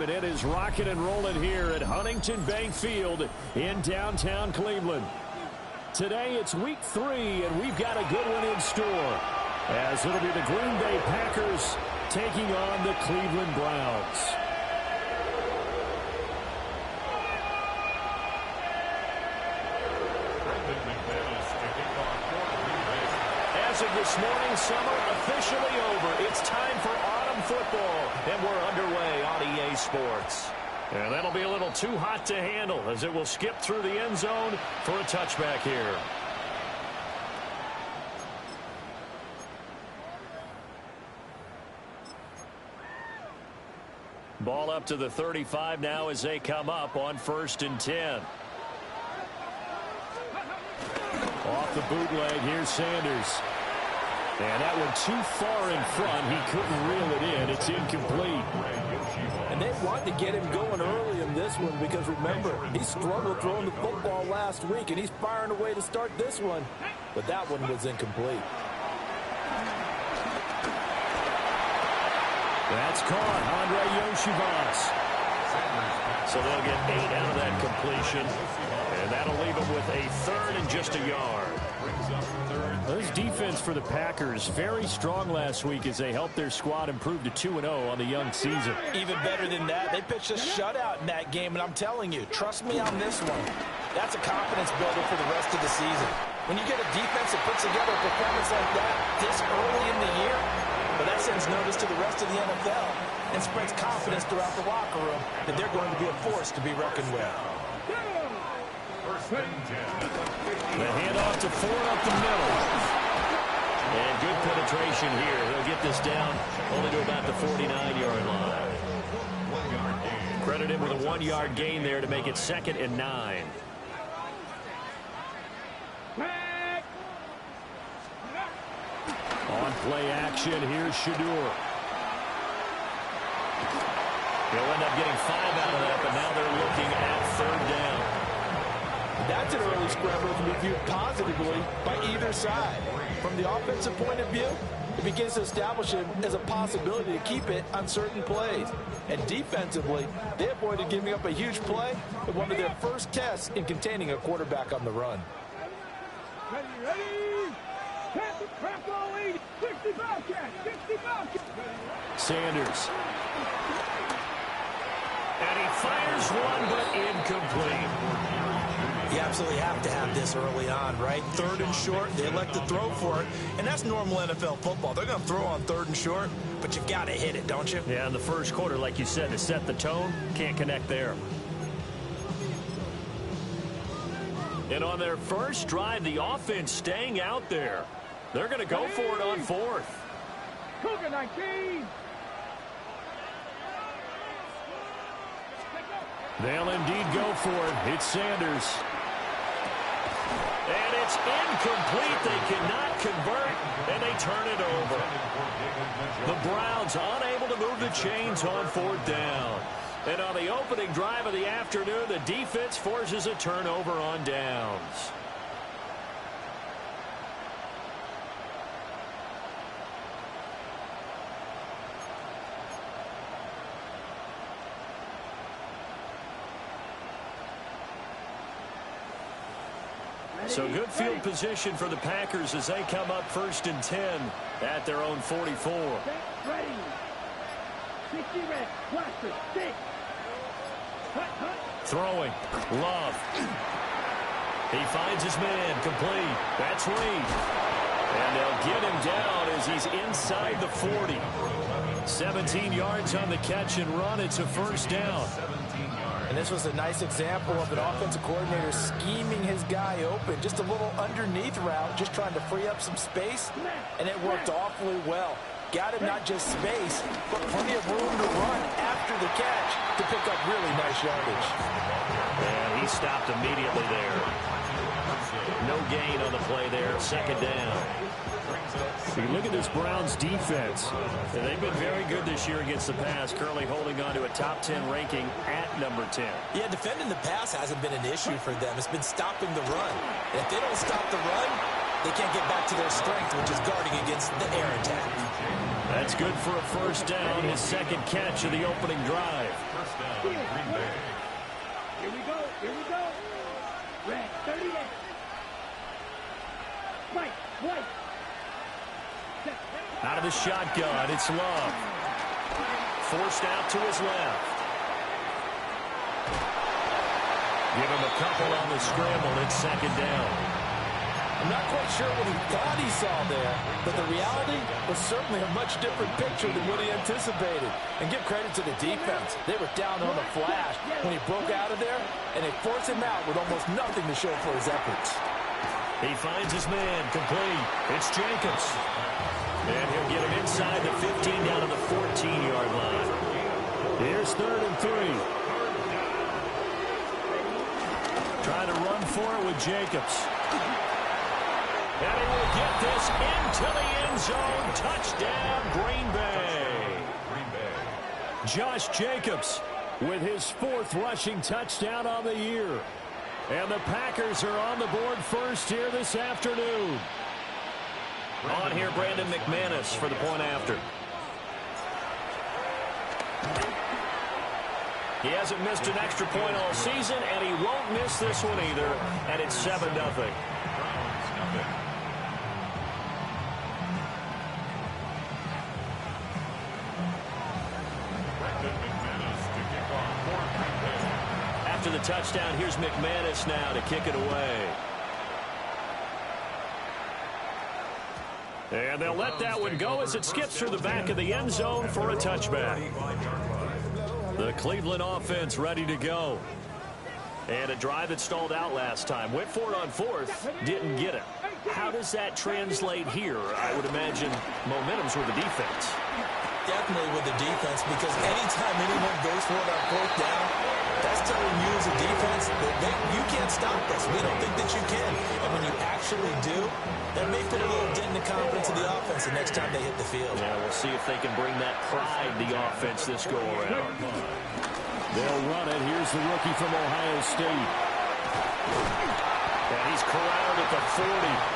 It is rocking and rolling here at Huntington Bank Field in downtown Cleveland. Today it's week 3, and we've got a good one in store, as it'll be the Green Bay Packers taking on the Cleveland Browns. As of this morning, summer officially over. It's time for autumn football, and we're underway on EA Sports. And that'll be a little too hot to handle, as it will skip through the end zone for a touchback here. Ball up to the 35 now as they come up on 1st and 10. Off the bootleg, here's Sanders. And that one too far in front. He couldn't reel it in. It's incomplete. And they wanted to get him going early in this one because, remember, he struggled throwing the football last week, and he's firing away to start this one. But that one was incomplete. That's caught. Andre Yoshivas. So they'll get 8 out of that completion. And that'll leave them with a 3rd and just a yard. This defense for the Packers, very strong last week as they helped their squad improve to 2-0 on the young season. Even better than that, they pitched a shutout in that game, and I'm telling you, trust me on this one. That's a confidence builder for the rest of the season. When you get a defense that puts together a performance like that this early in the year, well, that sends notice to the rest of the NFL and spreads confidence throughout the locker room that they're going to be a force to be reckoned with. The handoff to Ford up the middle. And good penetration here. He'll get this down only to about the 49-yard line. Credit him with a 1-yard gain there to make it 2nd and 9. On play action, here's Shedeur. He'll end up getting 5 out of that, but now they're looking at 3rd down. That's an early scramble that can be viewed positively by either side. From the offensive point of view, it begins to establish him as a possibility to keep it on certain plays. And defensively, they avoided giving up a huge play in one of their first tests in containing a quarterback on the run. Sanders. And he fires one, but incomplete. You absolutely have to have this early on, right? 3rd and short, they elect to throw for it, and that's normal NFL football. They're going to throw on 3rd and short, but you've got to hit it, don't you? Yeah, in the first quarter, like you said, to set the tone, can't connect there. And on their first drive, the offense staying out there. They're going to go for it on 4th. Cougar 19. They'll indeed go for it. It's Sanders. And it's incomplete. They cannot convert, and they turn it over. The Browns unable to move the chains on 4th down. And on the opening drive of the afternoon, the defense forces a turnover on downs. So good field position for the Packers as they come up 1st and 10 at their own 44. Ready. 60 red. Blaster. 6. Throwing. Love. He finds his man. Complete. That's Reed. And they'll get him down as he's inside the 40. 17 yards on the catch and run. It's a 1st down. And this was a nice example of an offensive coordinator scheming his guy open. Just a little underneath route, just trying to free up some space, and it worked awfully well. Got him not just space, but plenty of room to run after the catch to pick up really nice yardage. And he stopped immediately there. No gain on the play there. 2nd down. You look at this Browns defense. They've been very good this year against the pass, currently holding on to a top 10 ranking at number 10. Yeah, defending the pass hasn't been an issue for them. It's been stopping the run. And if they don't stop the run, they can't get back to their strength, which is guarding against the air attack. That's good for a 1st down, his 2nd catch of the opening drive. the shotgun. It's Love. Forced out to his left. Give him a couple on the scramble. It's second down. I'm not quite sure what he thought he saw there, but the reality was certainly a much different picture than what he anticipated. And give credit to the defense. They were down on the flash when he broke out of there, and they forced him out with almost nothing to show for his efforts. He finds his man, complete. It's Jacobs. And he'll get him inside the 15 down to the 14-yard line. Here's 3rd and 3. Trying to run for it with Jacobs. And he will get this into the end zone. Touchdown, Green Bay. Josh Jacobs with his 4th rushing touchdown on the year. And the Packers are on the board first here this afternoon. On here, Brandon McManus for the point after. He hasn't missed an extra point all season, and he won't miss this one either. And it's 7-0. After the touchdown, here's McManus now to kick it away. And they'll let that one go as it skips through the back of the end zone for a touchback. The Cleveland offense ready to go. And a drive that stalled out last time. Went for it on 4th, didn't get it. How does that translate here? I would imagine momentum's with the defense. Definitely with the defense, because anytime anyone goes for it on 4th down, that's telling you as a defense that you can't stop us. We don't think that you can. And when you actually do, that may put a little dent in the confidence of the offense the next time they hit the field. Yeah, we'll see if they can bring that pride, the offense, this go-around. They'll run it. Here's the rookie from Ohio State. And he's corralled at the 40,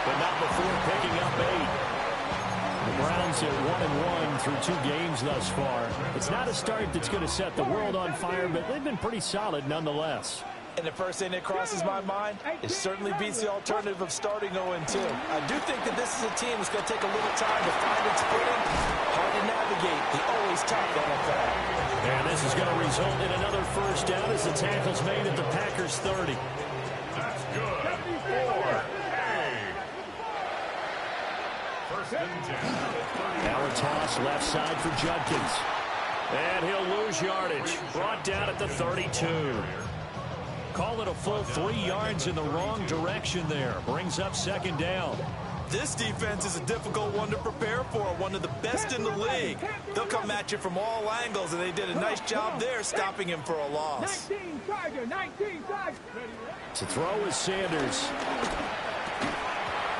but not before picking up 8. The Browns at 1-1 through 2 games thus far. It's not a start that's going to set the world on fire, but they've been pretty solid nonetheless. And the first thing that crosses my mind, it certainly beats the alternative of starting 0-2. I do think that this is a team that's going to take a little time to find its footing. Hard to navigate the always tough NFL. And this is going to result in another first down as the tackle's made at the Packers' 30. That's good. 4. Now a toss left side for Judkins. And he'll lose yardage. Brought down at the 32. Call it a full 3 yards in the wrong direction there. Brings up second down. This defense is a difficult one to prepare for, one of the best in the league. They'll come at you from all angles, and they did a nice job there stopping him for a loss. 19 Charger, 19 Charger. To throw is Sanders.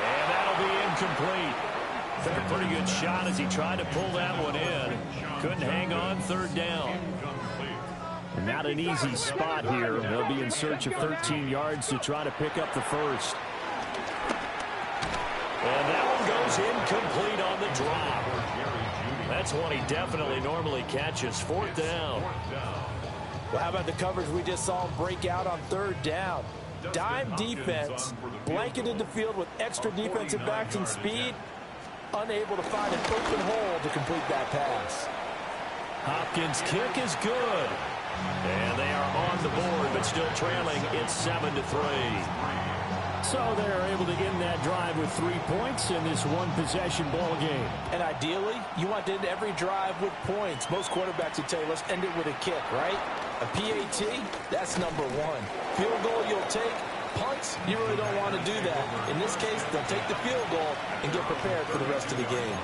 And that'll be incomplete. Took a pretty good shot as he tried to pull that one in. Couldn't hang on, 3rd down. Not an easy spot here. They'll be in search of 13 yards to try to pick up the first. And that one goes incomplete on the drop. That's one he definitely normally catches. 4th down. Well, how about the coverage we just saw him break out on 3rd down? Dime defense, blanketed the field with extra defensive backs and speed, unable to find an open hole to complete that pass. Hopkins' kick is good. And they are on the board, but still trailing. It's 7-3. So they're able to end that drive with 3 points in this one-possession ball game. And ideally, you want to end every drive with points. Most quarterbacks would tell you, let's end it with a kick, right? A PAT, that's number 1. Field goal you'll take. Punts, you really don't want to do that. In this case, they'll take the field goal and get prepared for the rest of the game.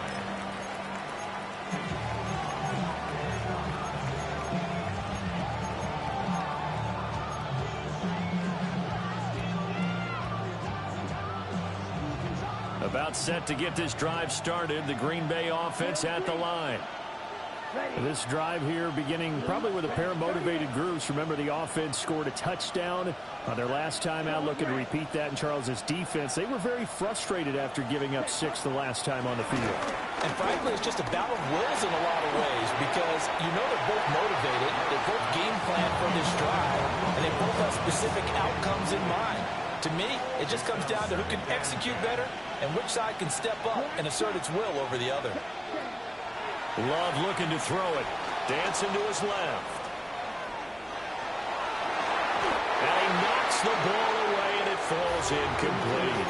About set to get this drive started. The Green Bay offense at the line. This drive here beginning probably with a pair of motivated groups. Remember, the offense scored a touchdown on their last time out. Looking to repeat that in Charles's defense. They were very frustrated after giving up 6 the last time on the field. And frankly, it's just a battle of wills in a lot of ways, because you know they're both motivated. They both game plan for this drive, and they both have specific outcomes in mind. To me, it just comes down to who can execute better and which side can step up and assert its will over the other. Love looking to throw it. Dancing to his left. And he knocks the ball away, and it falls incomplete.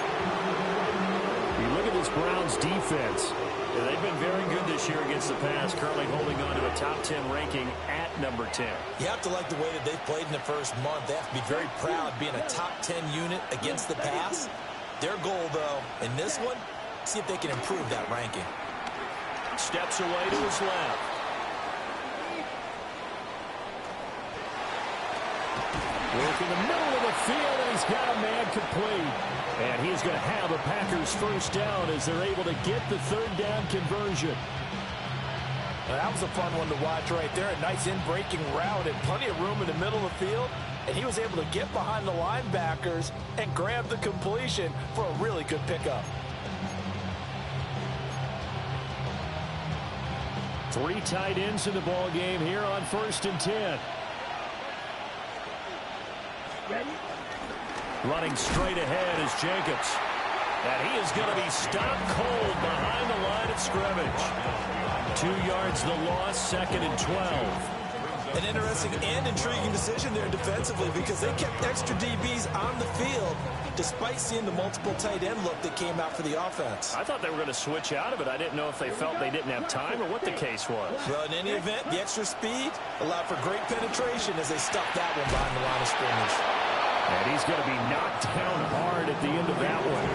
You look at this Browns defense. Yeah, they've been very good this year against the pass, currently holding on to a top 10 ranking at number 10. You have to like the way that they've played in the first month. They have to be very proud being a top 10 unit against the pass. Their goal, though, in this one, see if they can improve that ranking. Steps away to his left. Work in the middle of the field, and he's got a man complete. And he's going to have a Packers first down as they're able to get the third down conversion. Well, that was a fun one to watch right there. A nice in-breaking route and plenty of room in the middle of the field. And he was able to get behind the linebackers and grab the completion for a really good pickup. 3 tight ends in the ball game here on 1st and 10. Running straight ahead is Jacobs. And he is going to be stopped cold behind the line of scrimmage. 2 yards the loss, 2nd and 12. An interesting and intriguing decision there defensively because they kept extra DBs on the field despite seeing the multiple tight end look that came out for the offense. I thought they were going to switch out of it. I didn't know if they felt they didn't have time or what the case was. Well, in any event, the extra speed allowed for great penetration as they stuffed that one behind the line of scrimmage. And he's going to be knocked down hard at the end of that one.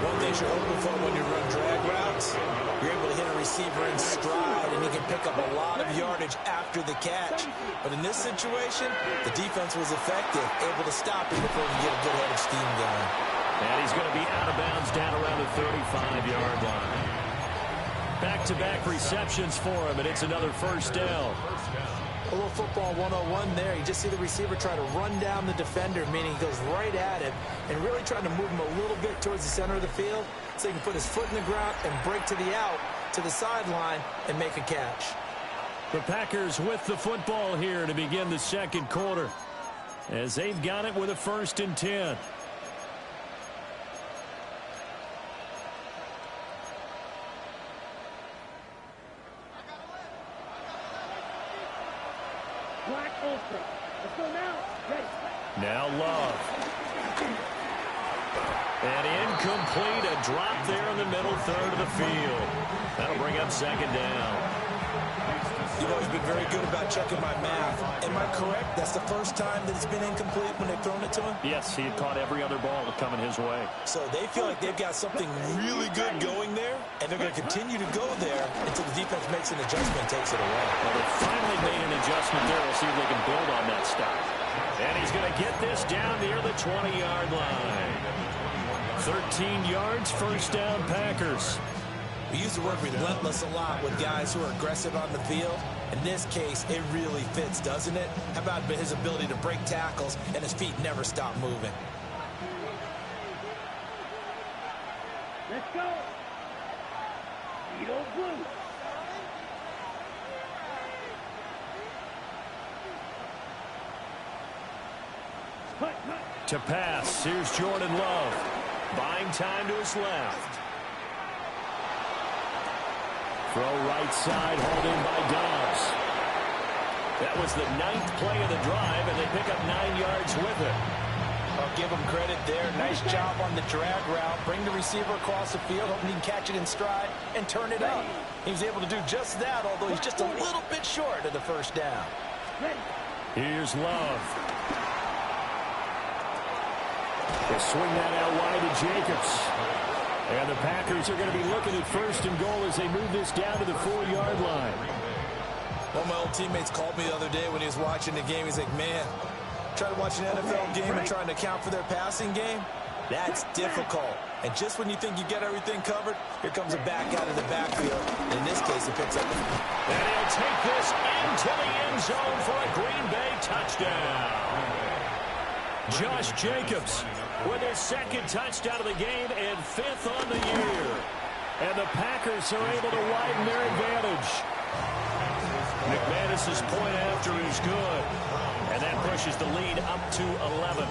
One thing you're hoping for when you run drag routes, you're able to hit a receiver in stride, and he can pick up a lot of yardage after the catch. But in this situation, the defense was effective, able to stop him before he could get a good head of steam going. And he's going to be out of bounds down around the 35-yard line. Back-to-back receptions for him, and it's another first down. A little football 101 there. You just see the receiver try to run down the defender, meaning he goes right at him and really trying to move him a little bit towards the center of the field so he can put his foot in the ground and break to the out, to the sideline, and make a catch. The Packers with the football here to begin the second quarter as they've got it with a 1st and 10. Black Ultra. Let's go now. Ready. Now Love. And incomplete, a drop there in the middle third of the field. That'll bring up 2nd down. You've always been very good about checking my math. Am I correct? That's the first time that it's been incomplete when they've thrown it to him? Yes, he had caught every other ball coming his way. So they feel like they've got something really good going there, and they're going to continue to go there until the defense makes an adjustment and takes it away. Well, they finally made an adjustment there. We'll see if they can build on that stop. And he's going to get this down near the 20-yard line. 13 yards, first down, Packers. We use the word relentless a lot with guys who are aggressive on the field. In this case, it really fits, doesn't it? How about his ability to break tackles and his feet never stop moving? Let's go. Edo Blue. To pass, here's Jordan Love. Buying time to his left. Throw right side, hauled in by Dobbs. That was the 9th play of the drive, and they pick up 9 yards with it. I'll give him credit there. Nice job on the drag route. Bring the receiver across the field, hoping he can catch it in stride and turn it up. He was able to do just that, although he's just a little bit short of the first down. Here's Love. They swing that out wide to Jacobs. And the Packers are going to be looking at 1st and goal as they move this down to the 4-yard line. One of my old teammates called me the other day when he was watching the game. He's like, man, try to watch an NFL game and trying to account for their passing game? That's difficult. And just when you think you get everything covered, here comes a back out of the backfield. In this case, he picks up. And he'll take this into the end zone for a Green Bay touchdown. Josh Jacobs with his 2nd touchdown of the game and 5th on the year. And the Packers are able to widen their advantage. McManus's point after is good. And that pushes the lead up to 11.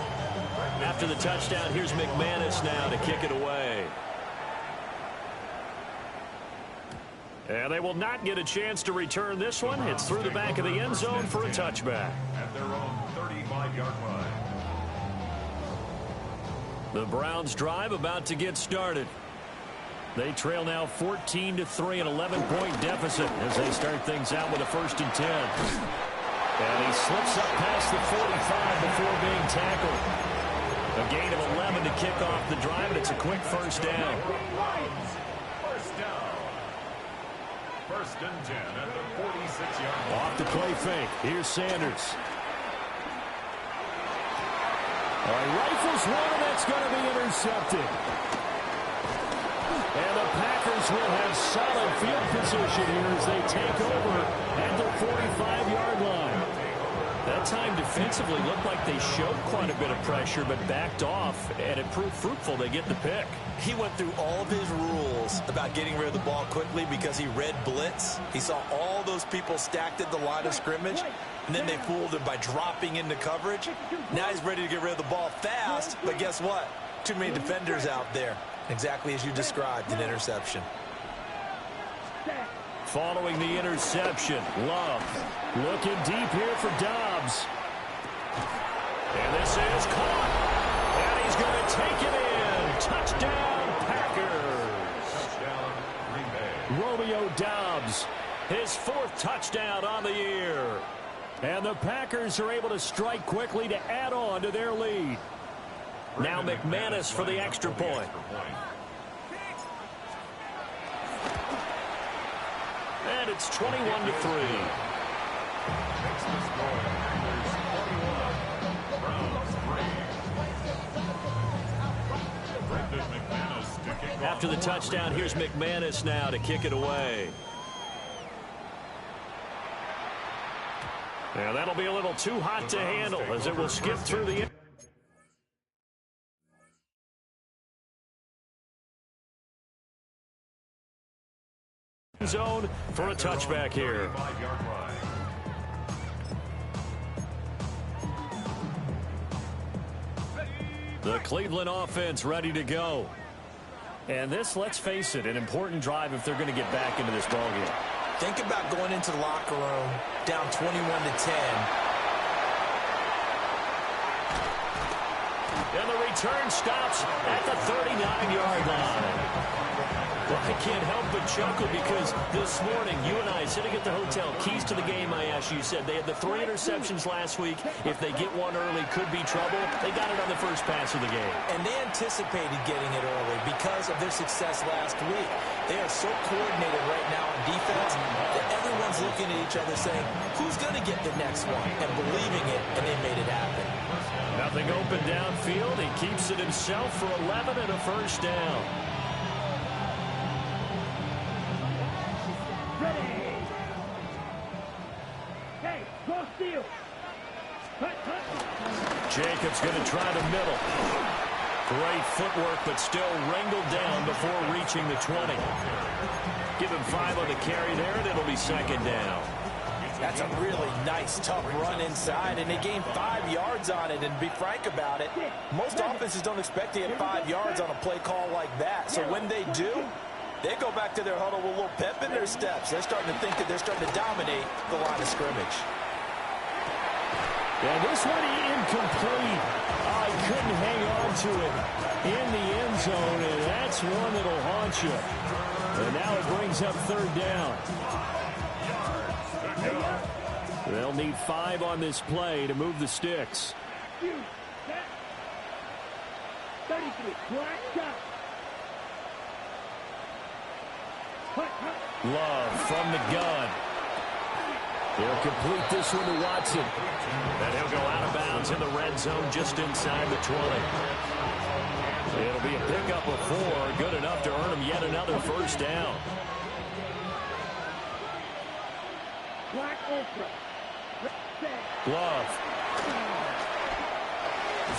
After the touchdown, here's McManus now to kick it away. And they will not get a chance to return this one. It's through the back of the end zone for a touchback. At their own 35-yard line. The Browns drive about to get started. They trail now 14-3, an 11-point deficit as they start things out with a 1st and 10. And he slips up past the 45 before being tackled. A gain of 11 to kick off the drive, and it's a quick 1st down. First down. 1st and 10 at the 46-yard line. Off the play fake. Here's Sanders. All right, rifles one, and that's going to be intercepted. And the Packers will have solid field position here as they take over at the 45-yard line. That time defensively looked like they showed quite a bit of pressure but backed off, and it proved fruitful. They get the pick. He went through all of his rules about getting rid of the ball quickly because he read blitz. He saw all those people stacked at the line of scrimmage, and then they fooled him by dropping into coverage. Now he's ready to get rid of the ball fast, but guess what? Too many defenders out there. Exactly as you described, an interception. Following the interception, Love looking deep here for Dobbs. And this is caught. And he's going to take it in. Touchdown, Packers. Touchdown, Green Bay. Romeo Dobbs, his 4th touchdown on the year. And the Packers are able to strike quickly to add on to their lead. Now McManus for the extra point. And it's 21-3. After the touchdown, here's McManus now to kick it away. And that'll be a little too hot to handle as it will skip through the zone for a touchback here. The Cleveland offense ready to go. And this, let's face it, an important drive if they're going to get back into this ballgame. Think about going into the locker room down 21-10. And the return stops at the 39-yard line. Well, I can't help but chuckle because this morning, you and I, sitting at the hotel, keys to the game, I asked you, said they had the 3 interceptions last week. If they get one early, could be trouble. They got it on the first pass of the game. And they anticipated getting it early because of their success last week. They are so coordinated right now on defense that everyone's looking at each other saying, who's going to get the next one? And believing it, and they made it happen. Nothing open downfield. He keeps it himself for 11 and a 1st down. Jacobs going to try the middle. Great footwork, but still wrangled down before reaching the 20. Give him 5 on the carry there, and it'll be 2nd down. That's a really nice, tough run inside, and they gained 5 yards on it. And to be frank about it, most offenses don't expect to get 5 yards on a play call like that. So when they do, they go back to their huddle with a little pep in their steps. They're starting to think that they're starting to dominate the line of scrimmage. Yeah, this one incomplete. I couldn't hang on to it in the end zone, and that's one that'll haunt you. And now it brings up 3rd down. They'll need 5 on this play to move the sticks. 33, Love from the gun. They'll complete this one to Watson. And he'll go out of bounds in the red zone just inside the 20. It'll be a pickup of 4, good enough to earn him yet another 1st down. Love.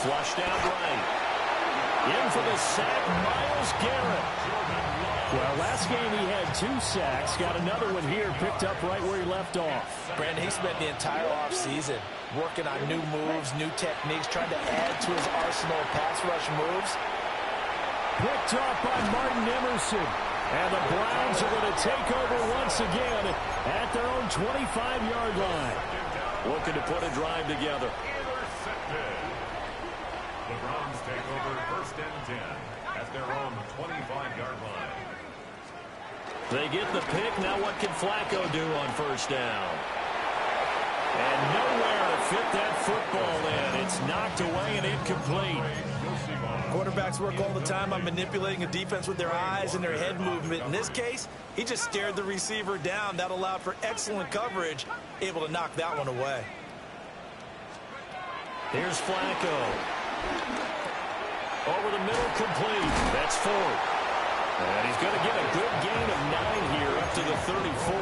Flushed out right. In for the sack, Myles Garrett. Well, last game he had 2 sacks. Got another one here, picked up right where he left off. Brandon, he spent the entire offseason working on new moves, new techniques, trying to add to his arsenal of pass rush moves. Picked off by Martin Emerson. And the Browns are going to take over once again at their own 25-yard line. Looking to put a drive together. Intercepted. The Browns take over 1st and 10 at their own 25-yard line. They get the pick. Now what can Flacco do on 1st down? And nowhere to fit that football in. It's knocked away and incomplete. Quarterbacks work all the time on manipulating a defense with their eyes and their head movement. In this case, he just stared the receiver down. That allowed for excellent coverage, able to knock that one away. Here's Flacco. Over the middle, complete. That's Ford. And he's going to get a good gain of 9 here up to the 34.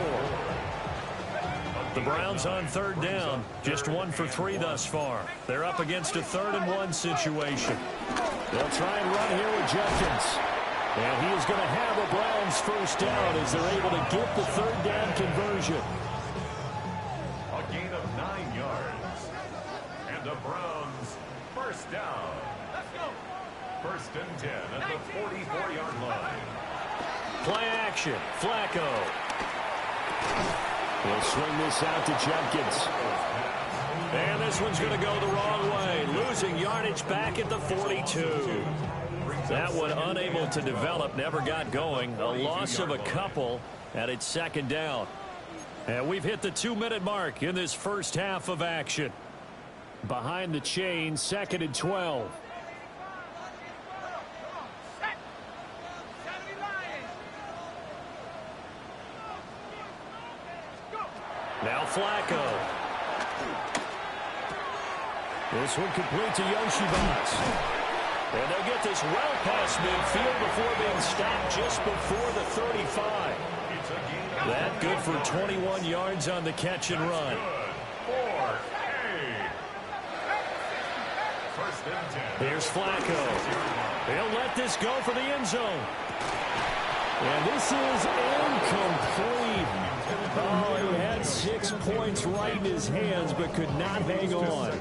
The Browns on 3rd down, just 1 for 3 thus far. They're up against a 3rd and 1 situation. They'll try and run here with Jenkins. And he is going to have a Browns 1st down as they're able to get the 3rd down conversion. A gain of 9 yards. And the Browns 1st down. Let's go. 1st and 10 at the 44-yard line. Play action. Flacco. He'll swing this out to Jenkins. And this one's going to go the wrong way. Losing yardage back at the 42. That one unable to develop, never got going. A loss of a couple, and it's 2nd down. And we've hit the 2-minute mark in this first half of action. Behind the chain, 2nd and 12. Now Flacco. This one complete to Yoshibas. And they'll get this well past midfield before being stopped just before the 35. That good for 21 yards on the catch and run. Here's Flacco. He'll let this go for the end zone. And this is incomplete. Oh, he had 6 points right in his hands, but could not hang on.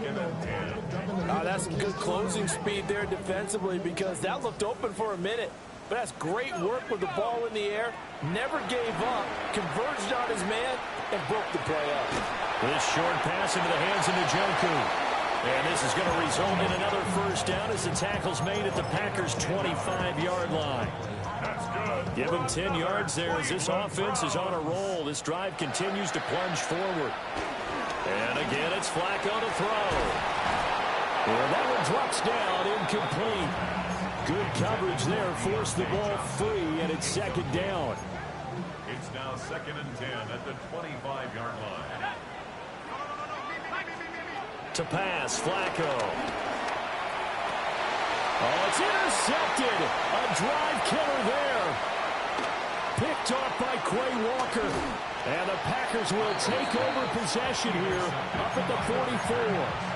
That's some good closing speed there defensively, because that looked open for a minute. But that's great work with the ball in the air. Never gave up, converged on his man, and broke the play up. This short pass into the hands of Njoku. And this is going to result in another 1st down as the tackle's made at the Packers' 25-yard line. Give him 10 yards there as this offense is on a roll. This drive continues to plunge forward. And again, it's Flacco to throw. And that one drops down, incomplete. Good coverage there, forced the ball free, and it's 2nd down. It's now 2nd and 10 at the 25-yard line. To pass, Flacco. Oh, it's intercepted. A drive killer there. Picked off by Quay Walker. And the Packers will take over possession here up at the 44.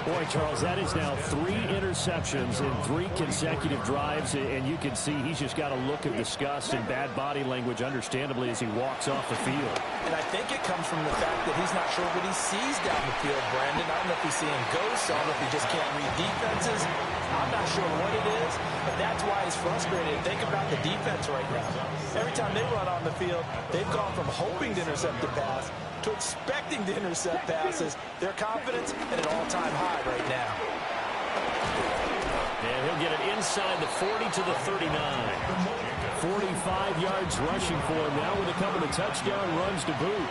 Boy, Charles, that is now 3 interceptions in 3 consecutive drives, and you can see he's just got a look of disgust and bad body language, understandably, as he walks off the field. And I think it comes from the fact that he's not sure what he sees down the field, Brandon. I don't know if he's seeing ghosts. I don't know if he just can't read defenses. I'm not sure what it is, but that's why he's frustrated. Think about the defense right now. Every time they run on the field, they've gone from hoping to intercept the pass to expecting to intercept passes. Their confidence at an all-time high right now. And he'll get it inside the 40 to the 39. 45 yards rushing for him now with a couple of touchdown runs to boot.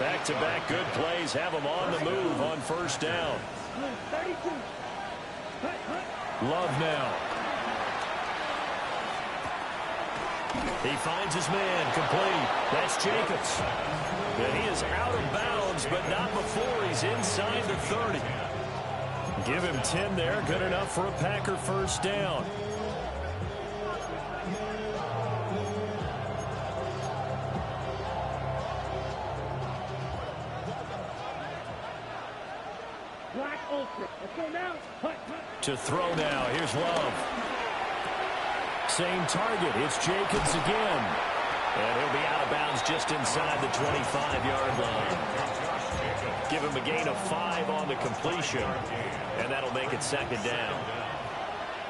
Back-to-back good plays have him on the move on 1st down. Love now. He finds his man, complete. That's Jacobs. And he is out of bounds, but not before he's inside the 30. Give him 10 there, good enough for a Packer 1st down. To throw now, here's Love. Same target, it's Jacobs again. And he'll be out of bounds just inside the 25-yard line. Give him a gain of 5 on the completion, and that'll make it 2nd down.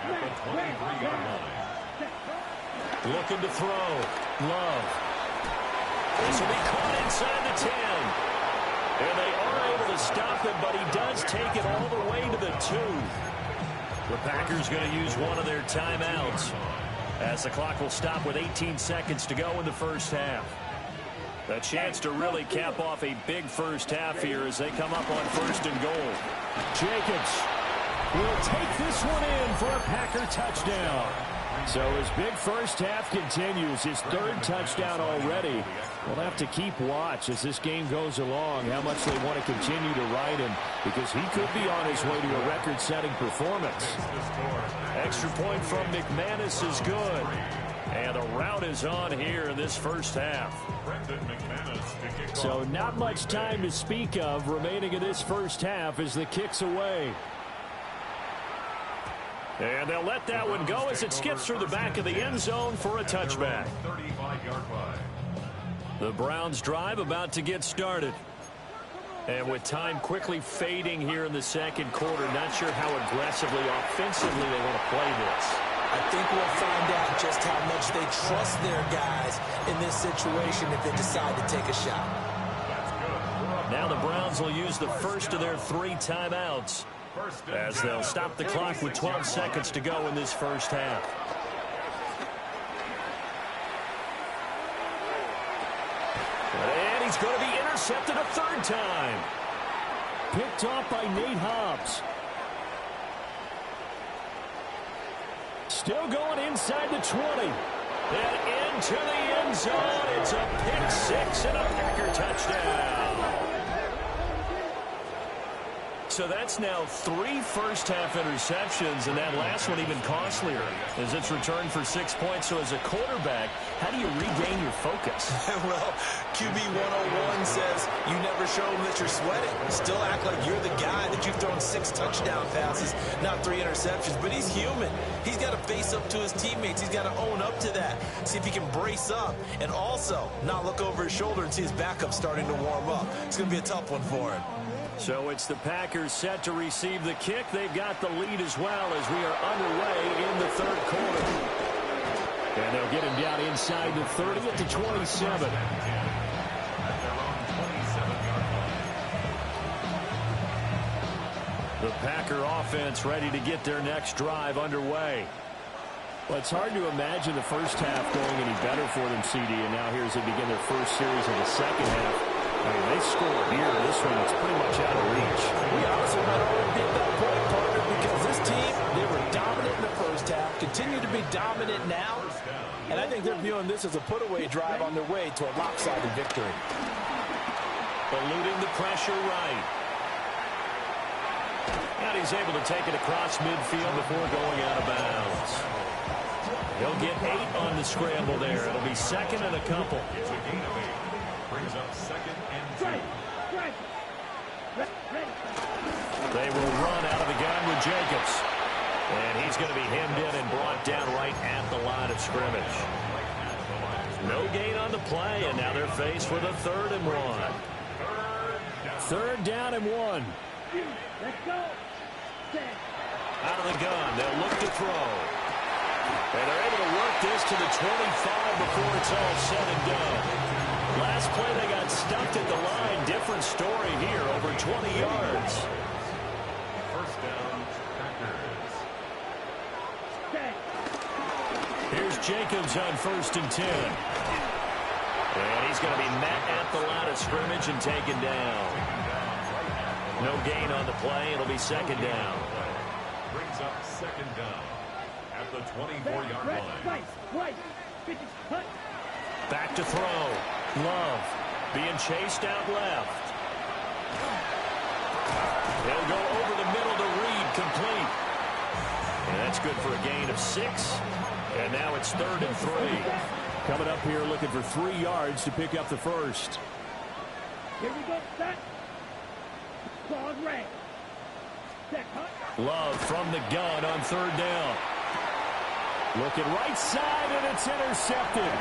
At the 23-yard line. Looking to throw. Love. This will be caught inside the 10. And they are able to stop him, but he does take it all the way to the 2. The Packers going to use one of their timeouts as the clock will stop with 18 seconds to go in the first half. A chance to really cap off a big first half here as they come up on 1st and goal. Jacobs will take this one in for a Packer touchdown. So his big first half continues, his 3rd touchdown already. We'll have to keep watch as this game goes along, how much they want to continue to ride him, because he could be on his way to a record-setting performance. Extra point from McManus is good. And a rout is on here in this first half. So not much time to speak of remaining in this first half as the kick's away. And they'll let that one go as it skips through the back of the end zone for a touchback. The Browns drive about to get started. And with time quickly fading here in the second quarter, not sure how aggressively, offensively they want to play this. I think we'll find out just how much they trust their guys in this situation if they decide to take a shot. Now the Browns will use the first of their 3 timeouts as they'll stop the clock with 12 seconds to go in this first half. And he's going to be intercepted a 3rd time. Picked off by Nate Hobbs. Still going inside the 20. And into the end zone. It's a pick 6 and a Packer touchdown. So that's now 3 first-half interceptions, and that last one even costlier as it's returned for 6 points. So as a quarterback, how do you regain your focus? Well, QB 101 says you never show them that you're sweating. Still act like you're the guy that you've thrown 6 touchdown passes, not 3 interceptions. But he's human. He's got to face up to his teammates. He's got to own up to that. See if he can brace up and also not look over his shoulder and see his backup starting to warm up. It's going to be a tough one for him. So it's the Packers set to receive the kick. They've got the lead as well as we are underway in the 3rd quarter. And they'll get him down inside the 30 at the 27. The Packer offense ready to get their next drive underway. Well, it's hard to imagine the first half going any better for them, CD, and now here as they begin their first series of the second half. I mean, they score here. This one, it's pretty much out of reach. We honestly might already be at that point, partner, because this team, they were dominant in the first half, continue to be dominant now, and I think they're viewing this as a put-away drive on their way to a lopsided victory. Eluding the pressure right. And he's able to take it across midfield before going out of bounds. He'll get 8 on the scramble there. It'll be 2nd and a couple. Brings up 2nd and 2. They will run out of the gun with Jacobs. And he's going to be hemmed in and brought down right at the line of scrimmage. No gain on the play, and now they're faced with a 3rd and 1. 3rd down and 1. Let's go. Out of the gun, they'll look to throw. And they're able to work this to the 25 before it's all said and done. Last play, they got stuffed at the line. Different story here, over 20 yards. First down, Packers. Here's Jacobs on 1st and 10. And he's going to be met at the line of scrimmage and taken down. No gain on the play. It'll be 2nd down. Brings up 2nd down at the 24-yard line. Back to throw. Love being chased out left. He'll go over the middle to Reed, complete. And that's good for a gain of 6. And now it's 3rd and 3. Coming up here looking for 3 yards to pick up the first. Here we go, set. Ball red. Set, huh? Love from the gun on 3rd down. Looking right side, and it's intercepted.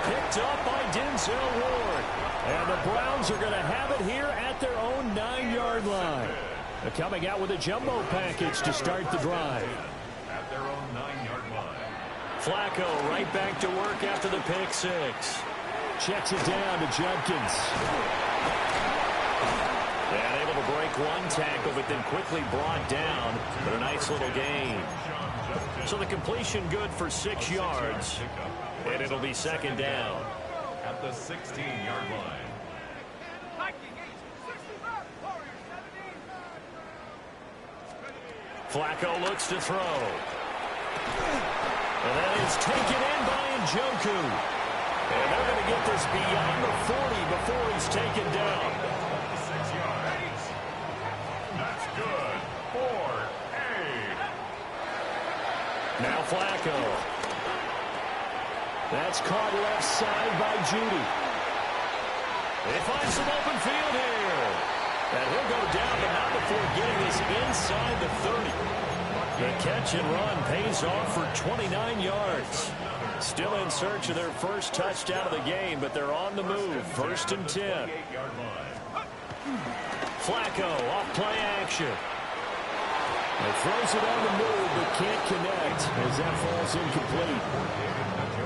Picked up by Denzel Ward. And the Browns are going to have it here at their own 9-yard line. They're coming out with a jumbo package to start the drive. At their own 9-yard line. Flacco right back to work after the pick six. Checks it down to Judkins. And able to break one tackle, but then quickly brought down for a nice little gain. So the completion good for 6 yards, and it'll be second down. At the 16-yard line. Flacco looks to throw. And that is taken in by Njoku. And they're going to get this beyond the 40 before he's taken down. 6 yards. That's good for a. Now Flacco. That's caught left side by Judy. They find some open field here. And he'll go down, but not before getting this inside the 30. The catch and run pays off for 29 yards. Still in search of their first touchdown of the game, but they're on the move. First and 10. Flacco off play action. He throws it on the move, but can't connect as that falls incomplete.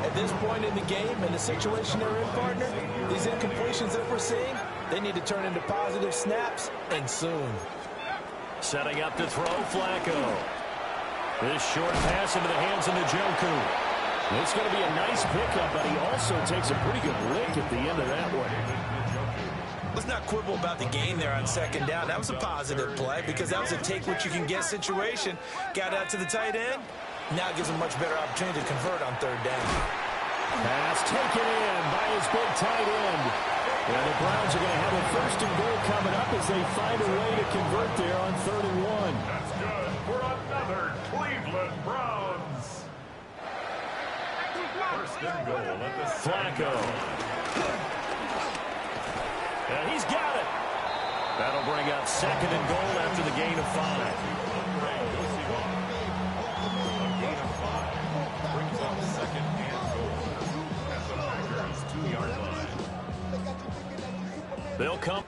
At this point in the game and the situation they're in, partner, these incompletions that we're seeing, they need to turn into positive snaps, and soon. Setting up to throw Flacco. This short pass into the hands of Njoku. It's going to be a nice pickup, but he also takes a pretty good lick at the end of that one. Let's not quibble about the gain there on second down. That was a positive play because that was a take-what-you-can-get situation. Got out to the tight end. Now it gives him a much better opportunity to convert on third down. Pass taken in by his big tight end. And the Browns are going to have a first and goal coming up as they find a way to convert there on 3rd and 1. That's good for another Cleveland Browns. First and goal at the Flacco. And he's got it. That'll bring up 2nd and goal after the gain of 5. Brings up 2nd and goal at the Packers' 2-yard line. They'll come.